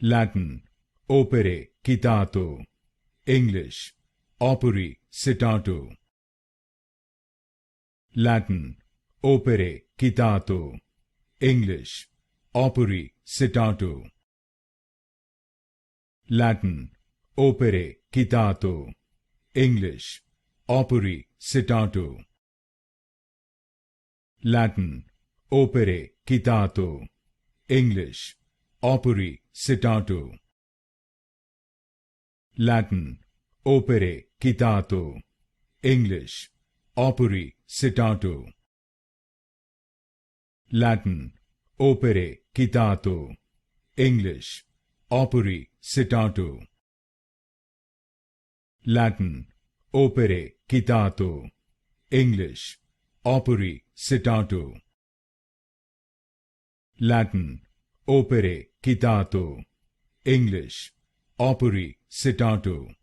Latin, opere citato. English, opere citato. Latin, opere citato. English, opere citato. Latin, opere citato. English, opere citato. Latin, opere citato. English, opere citato. Latin, opere citato. English, opere citato. Latin, opere citato. English, opere citato. Latin, opere citato. English, opere citato. Latin, opere citato. English, opere citato.